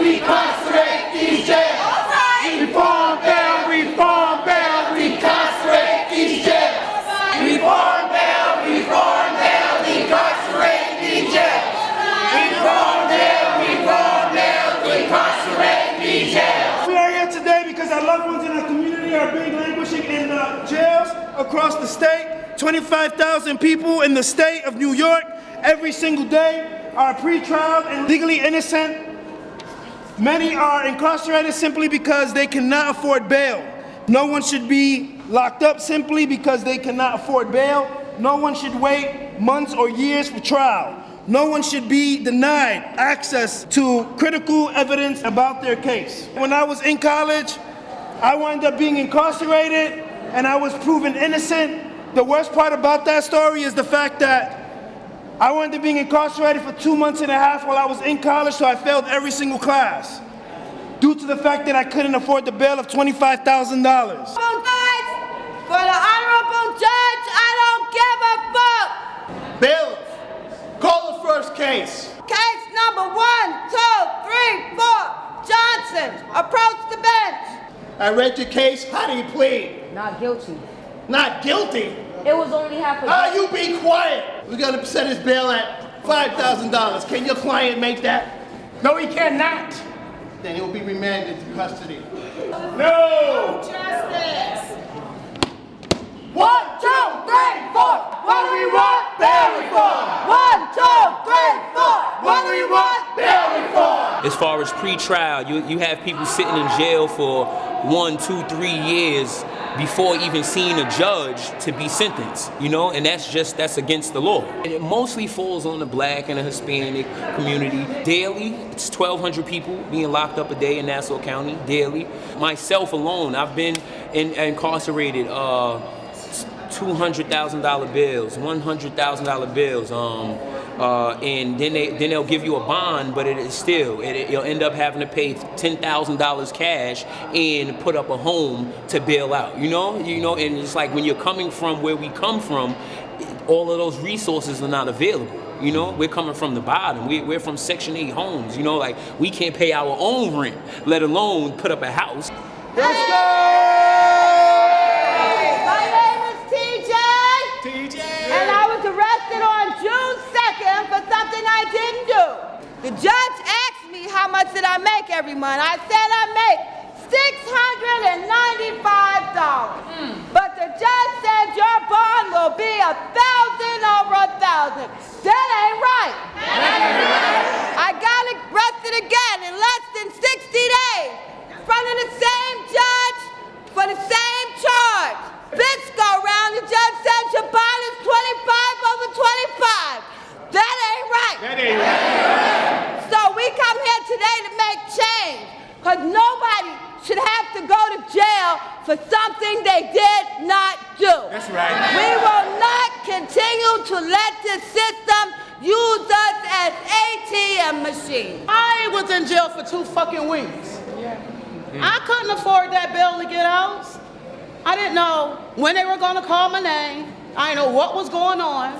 Incarcerate these jails. Reform bail, reform bail, incarcerate these jails. Reform bail, incarcerate these jails. Reform bail, incarcerate these jails. We are here today because our loved ones in our community are being languishing in jails across the state. 25,000 people in the state of New York every single day are pretrial and legally innocent. Many are incarcerated simply because they cannot afford bail. No one should be locked up simply because they cannot afford bail. No one should wait months or years for trial. No one should be denied access to critical evidence about their case. When I was in college, I wound up being incarcerated and I was proven innocent. The worst part about that story is the fact that I wound up being incarcerated for 2.5 months while I was in college, so I failed every single class due to the fact that I couldn't afford the bail of $25,000. For the honorable judge, I don't give a fuck. Bailiff, call the first case. Case number 1, 2, 3, 4. Johnson, approach the bench. I read your case. How do you plead? Not guilty. Not guilty? It was only half a Ah, you be quiet. We're gonna set his bail at $5,000. Can your client make that? No, he cannot. Then he'll be remanded to custody. No! Justice. 1, 2, 3, 4. What do we want? Bail reform. 1, 2, 3, 4. What do we want? Bail reform. As far as pre-trial, you have people sitting in jail for 1, 2, 3 years before even seeing a judge to be sentenced, you know, and that's against the law. And it mostly falls on the Black and the Hispanic community. Daily, it's 1,200 people being locked up a day in Nassau County, daily. Myself alone, I've been incarcerated, $200,000 bills, $100,000 bills, and then they'll give you a bond, but you'll end up having to pay $10,000 cash and put up a home to bail out. You know, and it's like when you're coming from where we come from, all of those resources are not available. You know, we're coming from the bottom. We're from Section 8 homes. You know, like we can't pay our own rent, let alone put up a house. Let's go! And I was arrested on June 2nd for something I didn't do. The judge asked me how much did I make every month. I said I make $695. But the judge said your bond will be 1,000 over 1,000. That ain't right. I got arrested again in less than 60 days in front of the same judge for the same charge. This go round, the judge said your bond is 25 over 25. That ain't right. That ain't right. So we come here today to make change, because nobody should have to go to jail for something they did not do. That's right. We will not continue to let this system use us as ATM machines. I was in jail for 2 fucking weeks. I couldn't afford that bill to get out. I didn't know when they were going to call my name. I didn't know what was going on.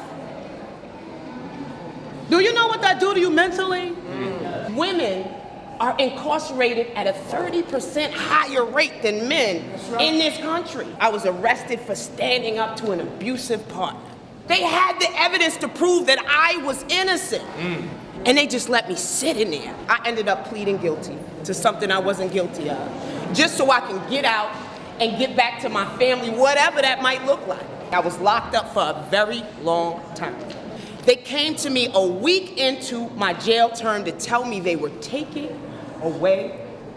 Do you know what that do to you mentally? Women are incarcerated at a 30% higher rate than men in this country. I was arrested for standing up to an abusive partner. They had the evidence to prove that I was innocent. And they just let me sit in there. I ended up pleading guilty to something I wasn't guilty of, just so I can get out and get back to my family, whatever that might look like. I was locked up for a very long time. They came to me a week into my jail term to tell me they were taking away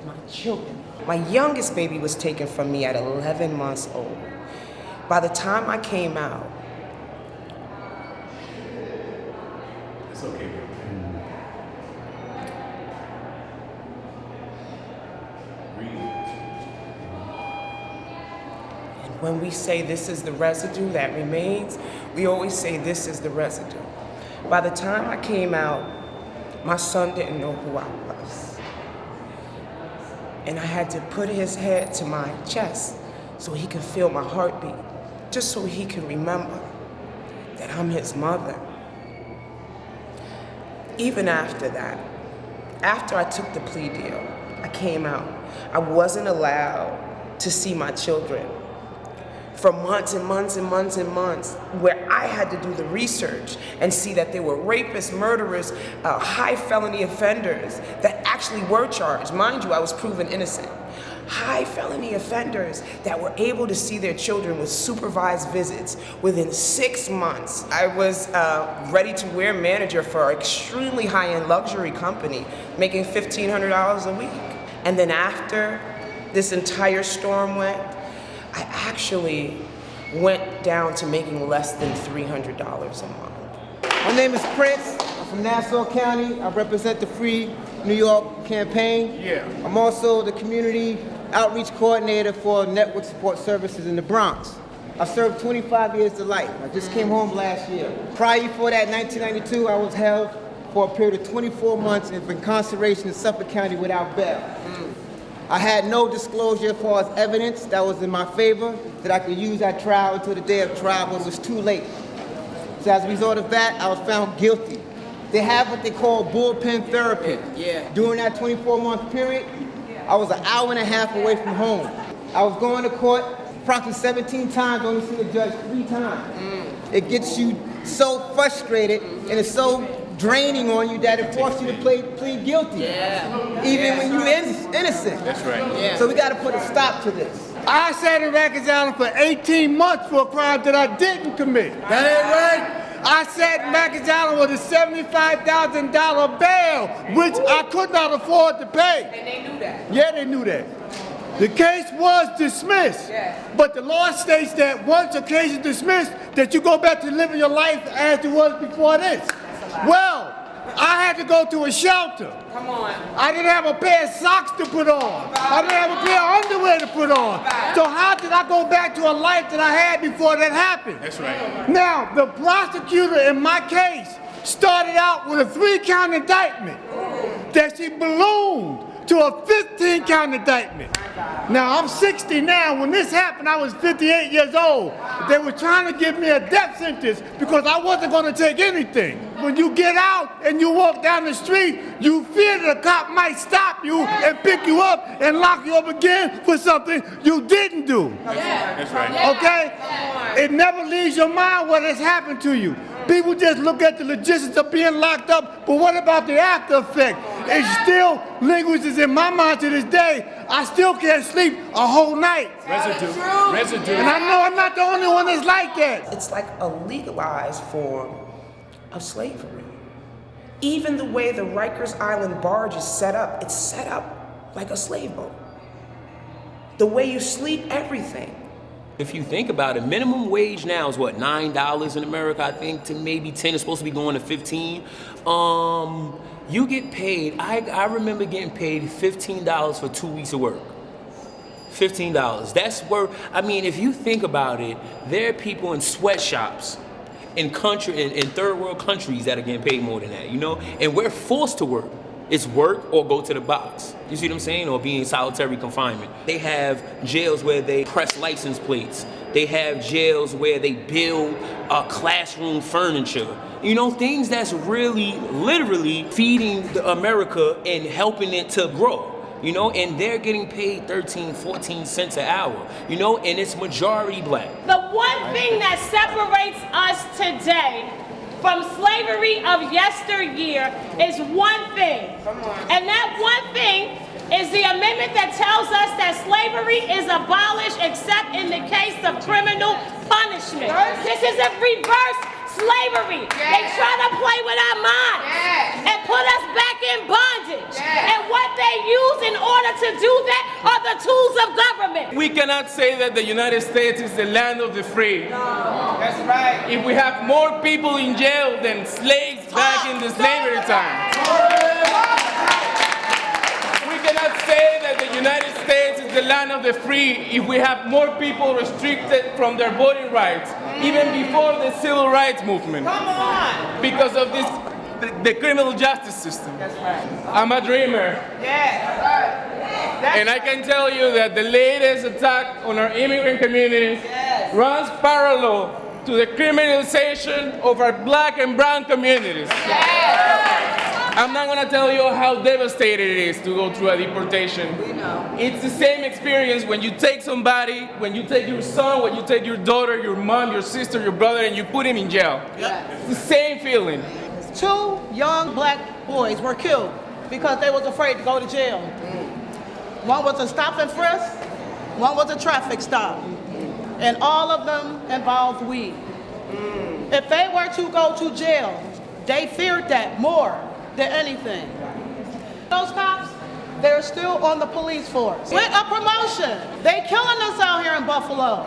my children. My youngest baby was taken from me at 11 months old. By the time I came out, it's okay. when we say this is the residue that remains, we always say this is the residue. By the time I came out, my son didn't know who I was. And I had to put his head to my chest so he could feel my heartbeat, just so he could remember that I'm his mother. Even after that, After I took the plea deal, I came out. I wasn't allowed to see my children for months and months and months and months, where I had to do the research and see that there were rapists, murderers, high felony offenders that actually were charged. Mind you, I was proven innocent. High felony offenders that were able to see their children with supervised visits within 6 months. I was ready-to-wear manager for an extremely high-end luxury company, making $1,500 a week. And then after this entire storm went, I actually went down to making less than $300 a month. My name is Prince. I'm from Nassau County. I represent the Free New York campaign. Yeah. I'm also the community outreach coordinator for Network Support Services in the Bronx. I served 25 years to life. I just came home last year. Prior before that, 1992, I was held for a period of 24 months in incarceration in Suffolk County without bail. I had no disclosure as far as evidence that was in my favor that I could use at trial until the day of trial, but it was too late. So as a result of that, I was found guilty. They have what they call bullpen therapy. During that 24-month period, I was an hour and a half away from home. I was going to court approximately 17 times, only seen the judge 3 times. It gets you so frustrated and it's so draining on you that it forces you to plead guilty, even when you're innocent. That's right. So we got to put a stop to this. I sat in Rikers Island for 18 months for a crime that I didn't commit. That ain't right. I sat in Rikers Island with a $75,000 bail, which I could not afford to pay. And they knew that. Yeah, they knew that. The case was dismissed, but the law states that once a case is dismissed, that you go back to living your life as it was before this. Well, I had to go to a shelter. Come on. I didn't have a pair of socks to put on. I didn't have a pair of underwear to put on. So how did I go back to a life that I had before that happened? That's right. Now, the prosecutor in my case started out with a 3-count indictment that she ballooned to a 15-count indictment. Now, I'm 60 now. When this happened, I was 58 years old. They were trying to give me a death sentence because I wasn't going to take anything. When you get out and you walk down the street, you fear that a cop might stop you and pick you up and lock you up again for something you didn't do. That's right. Okay? It never leaves your mind what has happened to you. People just look at the logistics of being locked up, but what about the after effect? It still lingers in my mind to this day. I still can't sleep a whole night. Residue. And I know I'm not the only one that's like that. It's like a legalized form of slavery. Even the way the Rikers Island barge is set up, it's set up like a slave boat. The way you sleep, everything. If you think about it, minimum wage now is what, $9 in America, I think, to maybe 10. It's supposed to be going to 15. You get paid, I remember getting paid $15 for 2 weeks of work. $15. That's worth, I mean, if you think about it, there are people in sweatshops in third world countries that are getting paid more than that, you know? And we're forced to work. It's work or go to the box. You see what I'm saying? Or be in solitary confinement. They have jails where they press license plates. They have jails where they build classroom furniture. You know, things that's really, literally feeding America and helping it to grow. You know, and they're getting paid 13, 14 cents an hour, you know, and it's majority black. The one thing that separates us today from slavery of yesteryear is one thing. And that one thing is the amendment that tells us that slavery is abolished except in the case of criminal punishment. This is a reverse slavery. They try to play with our minds and put us back in bondage. And what they use in order to do that are the tools of government. We cannot say that the United States is the land of the free. That's right. If we have more people in jail than slaves back in the slavery time. We cannot say that the United States is the land of the free if we have more people restricted from their voting rights, even before the civil rights movement. Come on. Because of this, the criminal justice system. That's right. I'm a dreamer. And I can tell you that the latest attack on our immigrant communities runs parallel to the criminalization of our black and brown communities. I'm not gonna tell you how devastated it is to go through a deportation. We know. It's the same experience when you take somebody, when you take your son, when you take your daughter, your mom, your sister, your brother, and you put him in jail. It's the same feeling. 2 young black boys were killed because they was afraid to go to jail. One was a stop and frisk, one was a traffic stop, and all of them involved weed. If they were to go to jail, they feared that more than anything. Those cops, they're still on the police force. With a promotion, they killing us out here in Buffalo.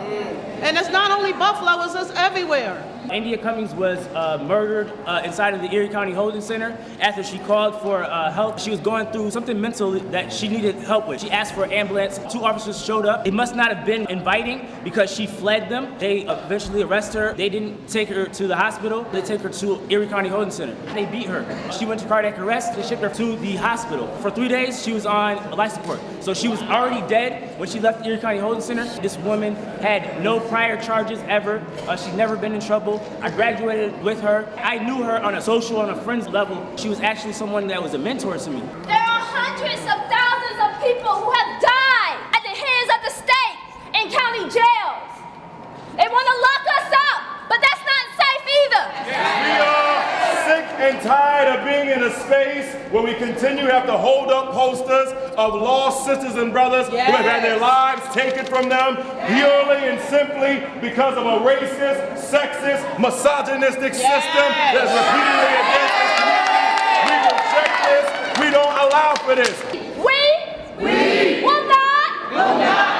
And it's not only Buffalo, it's just everywhere. India Cummings was murdered inside of the Erie County Holding Center after she called for help. She was going through something mental that she needed help with. She asked for an ambulance. 2 officers showed up. It must not have been inviting because she fled them. They eventually arrested her. They didn't take her to the hospital. They took her to Erie County Holding Center. They beat her. She went to cardiac arrest. They shipped her to the hospital. For 3 days, she was on life support. So she was already dead when she left Erie County Holding Center. This woman had no prior charges ever. She's never been in trouble. I graduated with her. I knew her on a social, on a friends level. She was actually someone that was a mentor to me. There are hundreds of thousands of people who have died at the hands of the state in county jails. They want to lock us up, but that's not safe either. We are sick and tired of being in a space where we continue to have to hold up posters of lost sisters and brothers who have had their lives taken from them purely and simply because of a racist, sexist, misogynistic system that's repeatedly against this community. We reject this. We don't allow for this. We will not